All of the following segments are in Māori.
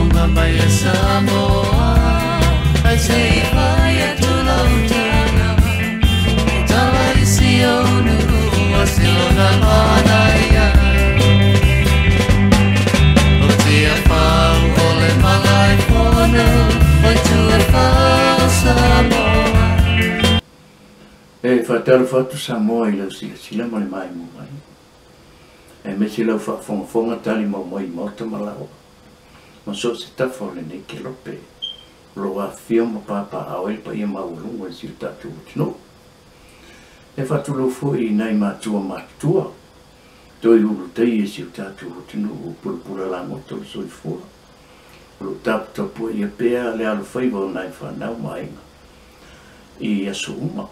Maya Samoa, I say Faya to Tautaga, Tala SEUMANU, Wasiona Manaya, Otia Fau, Ole Malai Pono, Otua Fau Samoa. E whātara whatu Samoa I lau sila male mai mo mai. E me si lau whaafonga tali mau mai mauta malawa. Ma so se tafa o le nei ke lope. Lo a fia ma papa a oe pa ia maulunga I si o tatu utino. E whatu lau fwoi nai mātua mātua. Toi uru tei e si o tatu utino o pura la moto le soi fua. Lo tapu tapu ia pea le alu whaiva o nai whanau mainga. I aso uma.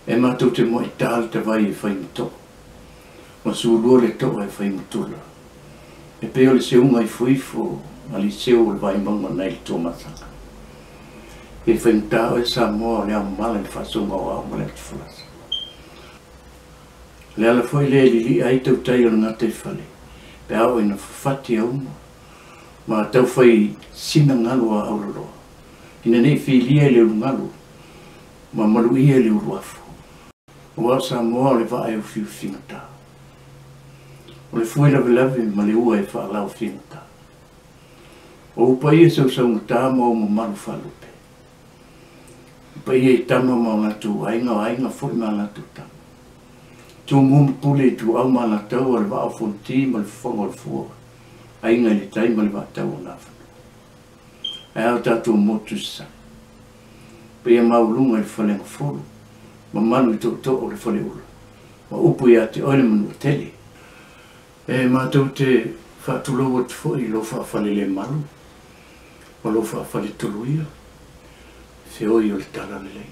E mātou te mo I tāle te vai e whaimito. Ma suulua le toa e whaimutula. E peo le seunga I fuifo, ma li seo le vai maunga nei le tō matanga. E whaimutao e Samoa le amala le whasonga o au ma le ati whalasa. Le ala whai le li ai tau tai o ngā te whale. Pe au e na whawhati au ma. Ma tau whai sina ngalo a auroroa. Ina nei whilia le ngalo. Ma malu ia le uruafu. Wa Samoa le va e fiu finata. O le fui lave ma le ua e whaalau finata. O upai e sau ngata ma o ma malu whalupe. Upai e tama ma ngatu ainga fwoi ma ngatu tama. Tu mum pule tu au ma ngatau o le va o fonti ma le whongo le fua. Ainga le tai ma le va tau o nafanu. E au tatu motu sa. Pea maulunga le whalenga folu. Ma manu I tō o le whale ula. Ma upu ia te oile manu tele. E mātou te whaatuloa te fwoi lo whaafale le malu. Ma lo whaafale toluia. Whioi o le tala le lei.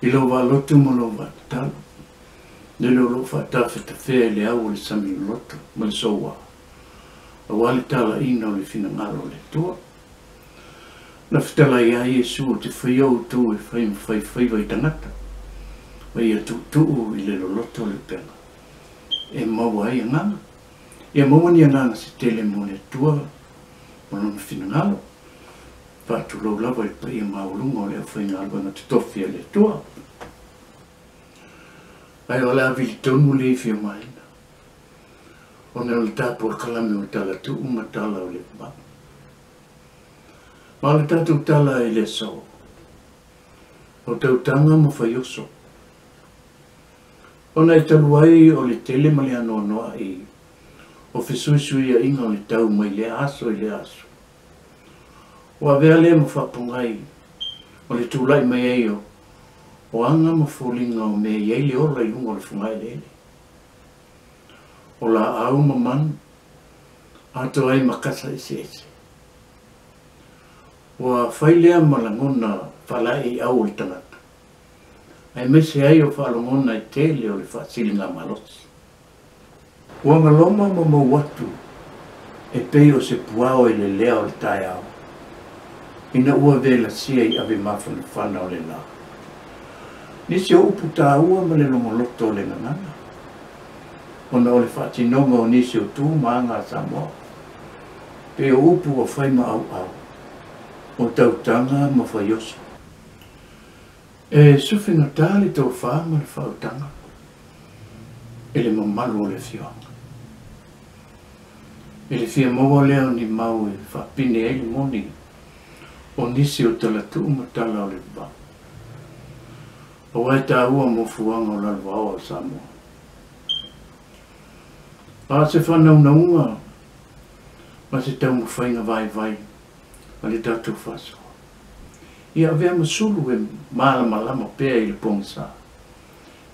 I lo wa lotu ma lo wa tala. Ne lo whaatawheta whea le au o le sami loto. Ma le soua. A wale tala ina o le fina ngalo le tua. Na whetala ia Iesu o te whaiau tū e whai tangata. Ma ia TUPU I le loto le pena. E maua ai ngana. Ia maua ni ngana se tele mo le tua. Ma lona fina ngalo. Patu lau lava I pa ia maulunga o le whai ngalo na te tofia le tua. Ai o la vili tonu le fia maina. O ne o le tapo o kalame o TALATU'U ma tala o le pa. Ma le tatu tala I le so. O Tautaga ma Faioso. Ona I taluai o le tele ma le anoa I. O fesuisui a inga o le tau mai le aso I le aso. O avea le ma whapungai. O le tūlai mai eio. O anga ma fōlinga o me iei le ola I lunga o le fungai lele. O la au ma manu. Ato ai makasa ese. Wa whailea malangona whalai au o tangata. Ai mese ai o whalongona I tele o le whaasilinga malosi. Ua maloma ma mauatu e pei o se puao I le lea o le tai au. Ina ua vela sia I ave mawhana whana o le la. Nisi o upu tā ua ma le longoloto o le ngangana. Ona o le whaatinonga o nisi o tū maanga Samoa. Pe o upu o whaima au au. O Tautaga ma Faioso. E suwhinga tāle tau whaa ma le whautanga. E le mamalu o le fionga. E le fia maua leo ni mau e whapine e le moni. O nisi o TALATU'U ma tala o le ba. O ai tā ua mo fuanga o lalwao o Samoa. Pa se whanau naunga. Ma se tau mo whainga vai. Ma le tatu whaso. Ia avea masulu e malama pea I le pongsa.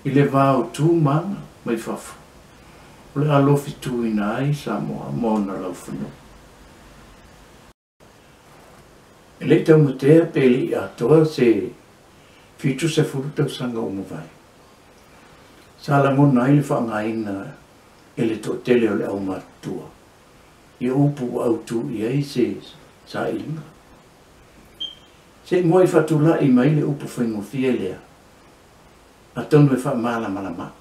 I le vāo tū mana mai whafu. O le alofi tū ina ai Samoa mōna lau whanu. E le tau matea peli I atoa se fitu se furu tau sanga o mawai. Sa la mona ai le whaangaina e le tō tele o le au matua. Ia upu au tū I ai se sa inga. Se moi fatula I mai le upu whaingofia lea. A tonu e wha malama.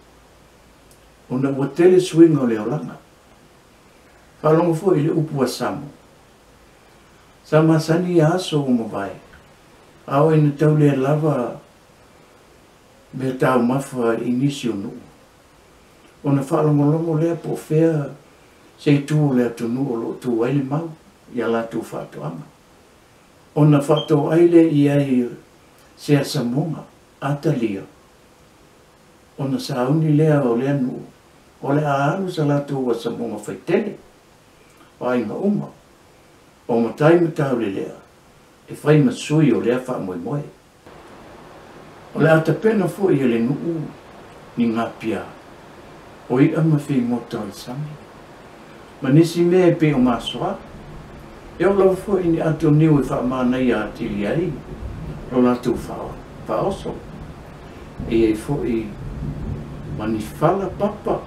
Ona ua tele swinga o leo langa. Whalongo fo i le upu a Samoa. Sa masani aso o mawai. Awa ina tau lea lava me tau mafa inisio nuu. Ona whalongolongo lea po whea se tū lea tunu o lo tū aile mau ia la tū whātu ama. Ona whātu aile i ai se a Samoa atalia. Ona sauni lea o lea nuu. O le aalu sa la tū wa Samoa whaitele. O ainga uma. O matai matau le lea. E whai masui o lea wha moe moe. O le ata pena fo i le nuu ni ngā pia. O i ama whi moto i sami. Ma nisi mea pe o masoa. E o lau fo i ni ato niu i wha mānei a tili ai. Lo la tu faoso. E e fo i mani fala papa.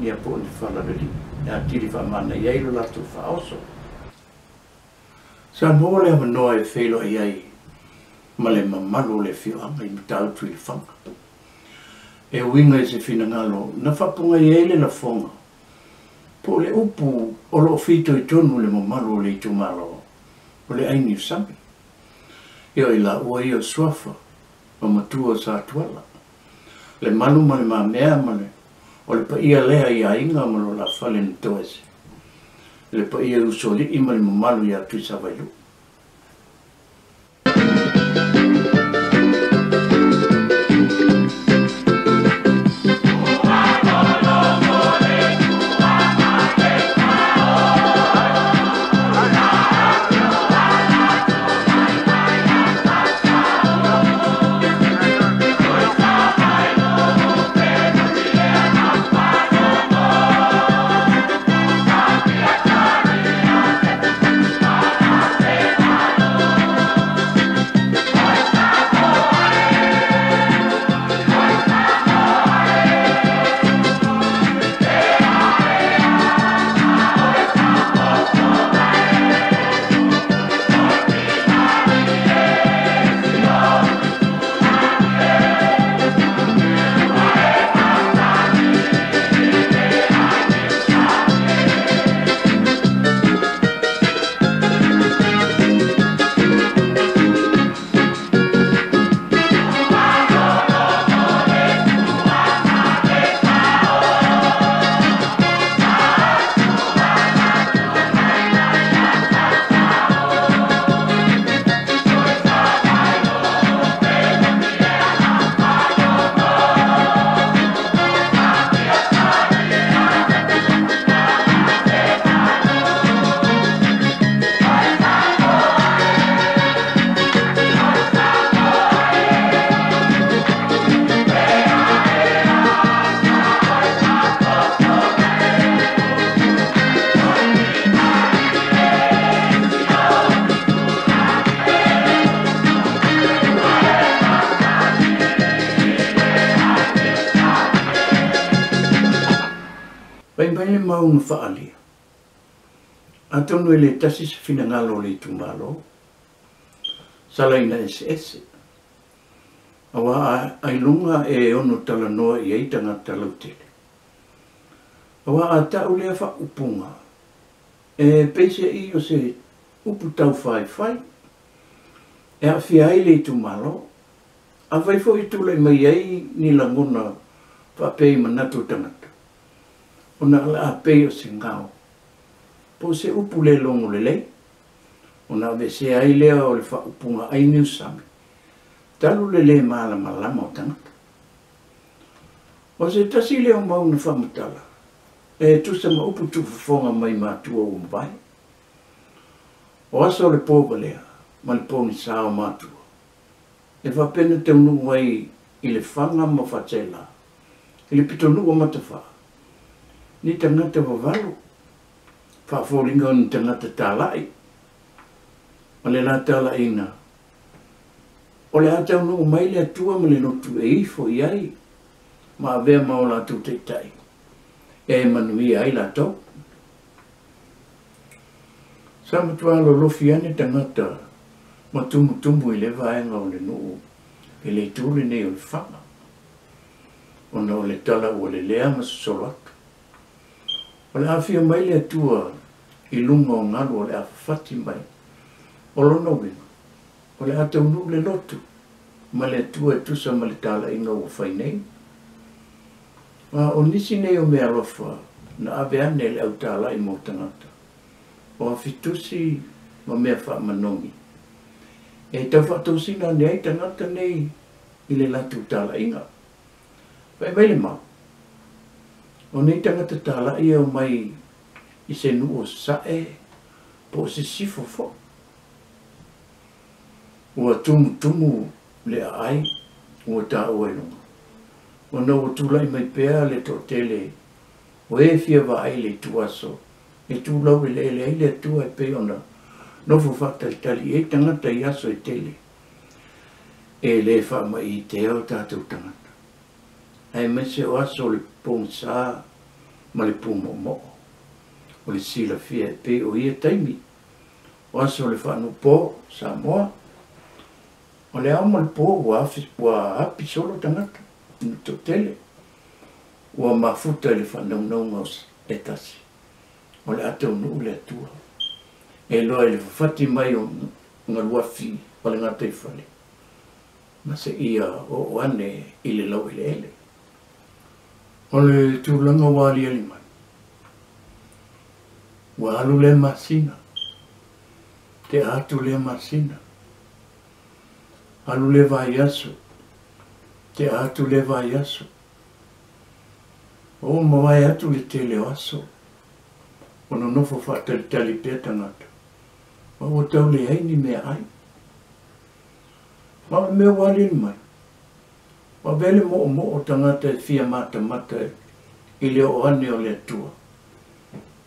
Ia po ni fala rili. E a tili wha mānei ai lo la tu faoso. Sa moa le manoa e whelo i ai. Ma le mamalo le whio anga i matau tui le whanga. E winga e se whina ngalo, na whapunga i eile la whonga. Po le upu o lo whito i tonu le mamalo le i tumalo. O le aini usami. E o i la ua i o swafa, o matua sa tuala. Le malu ma le mamea ma le, o le pa ia lea i a inga ma lo la whale ni toese. Le pa ia usoli i ma le mamalu i a tui sa vailu. Pai mau na whaalia. Atonu e le tasi se whina ngalo le tumalo. Salaina ese. Awa ai lunga e ono tala noa i eitanga talautele. Awa a tau lea wha upunga. E peise i o se upu tau whai. E a whiai le tumalo. A vai fo i tule mai ei ni langona whapei manatu tangata. Ona la pei o se ngao. Po se upu le longo le lei. Ona ve se ai lea o le wha upunga ai niu sami. Talu le le maala malama o tangata. O se tasi leo mau na whamatala. E tu sa ma upu tu whafonga mai mātua o mbai. O aso le pōpa lea, ma le pōni sao mātua. E whapena te unu wai i le whanga ma whatela. I le pitonu o matawha. Ni tangata wawalo. Whaaforinga o ni tangata tālai. Ma le la tālai na. O le atau no mai le atua ma le notu e ifo i ai. Ma avea mao la tu te tai. E manui ai la tau. Samatua lo lofi ane tangata. Ma tumu i le vaenga o le nuu. E le tūre nei o le whanga. Ona o le tala o le lea ma solo atu. O le awhia mai le atua I lunga o ngalo o le awhawhati mai. O lona wina. O le atau nu le lotu. Ma le atua e tusa ma le tala inga o whainei. O nisi nei o mea lofa na ave ane le au tala i mo tangata. O a fitusi ma mea wha manomi. E tau whatusina nei tangata nei i le latu tala inga. Whai mai le mau. O nei tangata tala ia o mai i se nu o sae po se sifo fo. Ua tumu le ai ua ta oelunga. O na o tula i mai pea le to tele o e fia wa ai le tuaso. E tūlau i le ai le tua e pe ona. Nofo whakta tali e tangata i aso e tele. E le wha mai i te au tātou tangata. Ai mese o aso le pōng sā ma le pōng mo. O le sila fia e pe o ia taimi. O aso le whanu pō SAMOA. O le ama le pō ua api solo tangata. Nito tele. Ua mafuta le whanau ngaus e tasi. O le atau nuu le atua. E loa le whawhati mai o ngā luafi o le ngā teifale. Ma se ia o ane i le lau i le ele. O le tūlanga wāli ali mai. Ua alu le masina. Te atu le masina. Alu le vai aso. Te atu le vai aso. O mawai atu le te leo aso. Ono nofo whātalitali pēr tangata. Ma o tau le haini mea ai. Ma mea wāli mai. Ma vele mo o tangata e fia mata i leo ane o le atua.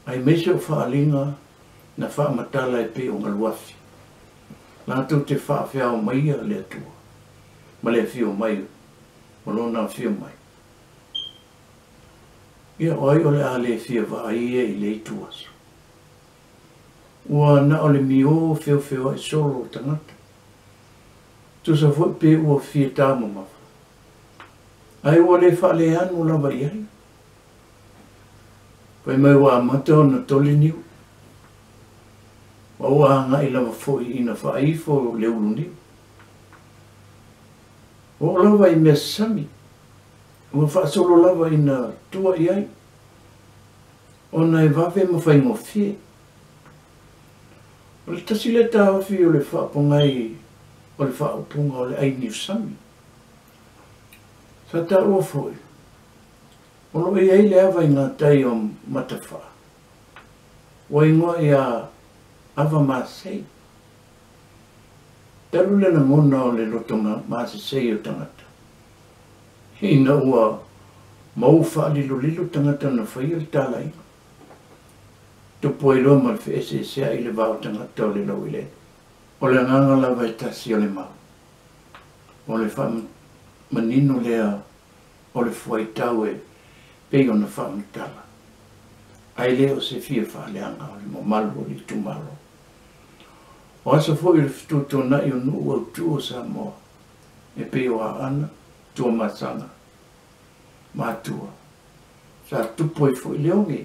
Ai mese o whaalinga na whaamatala e pe o ngaluafi. Nātou te whaafea o mai a le atua. Ma le fio mai. Ma lona fio mai. Ia oi o le a le fia wa ai e i le ituaso. Ua na o le mio feo ai solo o tangata. Tu sa fo pe ua fia tāma mawa. Ai ua le wha le anu lawa i ai. Pai mai ua amata o na toli niu. Wa ua anga i lawa fo i ina wha ai fo le ulu niu. O lawa i mea sami. Ua wha solo lawa i na tua i ai. O na e wawe ma whai ngofie. O le tasi le tāwhi o le whaapongai o le whaapunga o le aini usami. Sa tā ua fwoi. O lo i ai le awa i ngā tai o matawha. O ingoa i a awa māsei. Taru le na ngona o le rotonga māsei o tangata. Hina ua mau whaalilo lilo tangata na whai o tālai. Tupu i roa ma FESAESAEA'I le wao tangata o le lau i le. O le nganga lawa e tasi o le mau. O le wha manino lea o le fuai tau e pei o na wha mitala. Ai leo se fia wha leanga o le mo malu o le tumalo. O asa fo i le fituto na i o nuu au tu o SAMOA. E pei o a ana, tua masanga. Mātua. Sa tupu i fo i leonge.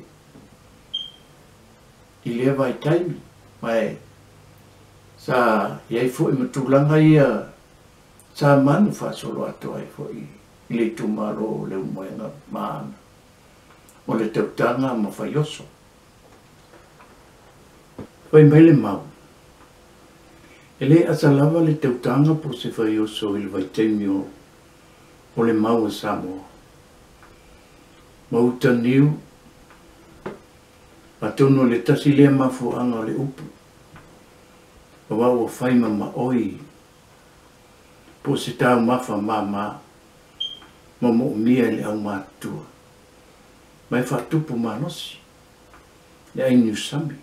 I lea vai taimi. Mai, sa iai fo i matulanga ia SEUMANU fa solo ato ai fo i le tumalo le umoenga maana. O le Tautaga ma Faioso. Pai mai le mau. E le asalawa le Tautaga po se Faioso i le vaitaimi o le mau a SAMOA. Mauta niu atono le tasi lea mafuanga o le upu. O wau o whaima ma oi. Po se tau mafa mama. Ma mo umia le au mātua. Mai whatupu manosi. Le aini usami.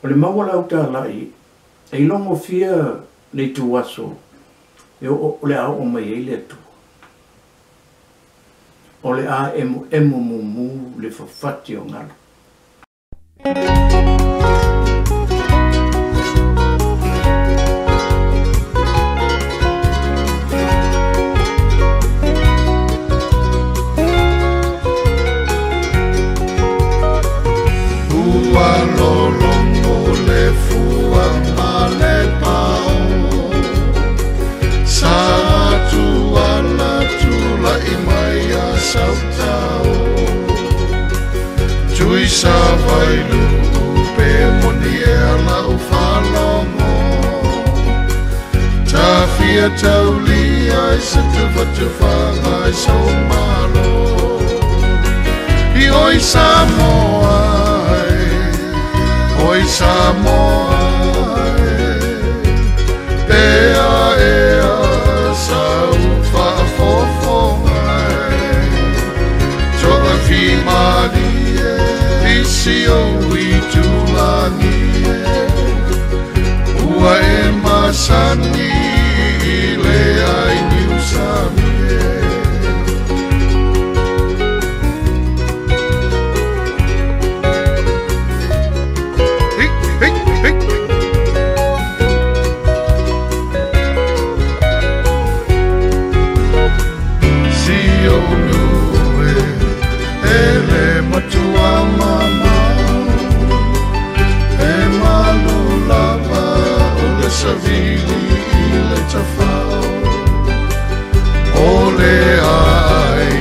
O le mawala au tālai. E ilongo fia le tuaso. E o le au o mai e le atua. O le a emu mumu le whawhati o ngalo. ai lu pe moni e ala o whalongo Ta fia tauli ai se te whatu whangai SEUMANU I oi SAMOA Oi SAMOA Pea ea sau whaafofongai Toa whimari e isi o I tulangi Ua e masani I le ai niusami Savili I le tawhao O le ai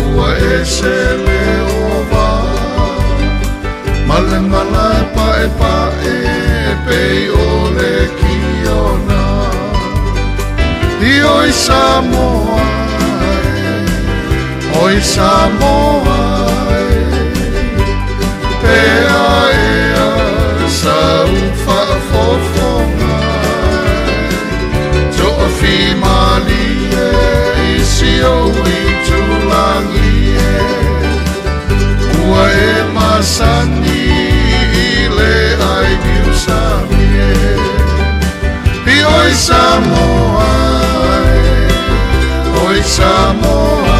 Ua e se le ova Male mala e pae Pei o le kiona I oi SAMOA Oi SAMOA Pea ea Sau whaafofonga Whimali e isi o I tulangi Ua e masani I le ai niusami I oi SAMOA Oi SAMOA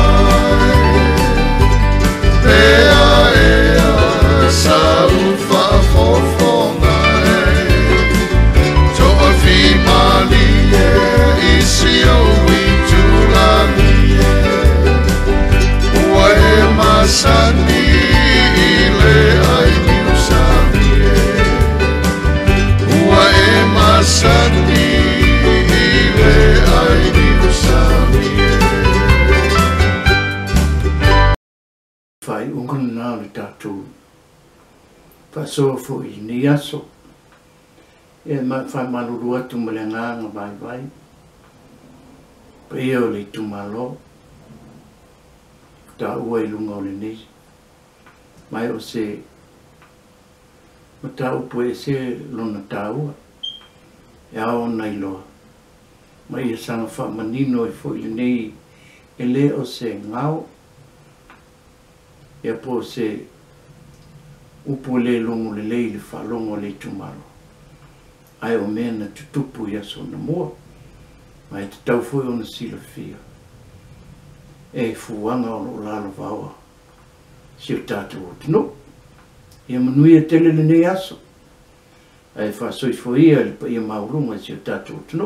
Pea ea sau whaafofonga Toa whimali Isi o I tulangi Ua e masani I le ai niusami Ua e masani I le ai niusami Fai ungana nā le tātou Faioso I ni aso E fai maluru atu ma le nganga vai Pea o le tumalo Ta ua I lunga o le nei Mai o se Mata upu e se lona taua E ao nai loa Mai e sanga wha manino I fo I le nei E le o se ngao E po se Upu le longo le lei le whalongo le tumalo Ai o mena tutupu I aso na mua Mai te tau foi ona sila fia. E fuanga o lo lalo vaua. Si o tātou o tino. Ia manui e tele le nei aso. Ai wha soi foi ia li pa ia maurunga si o tātou o tino.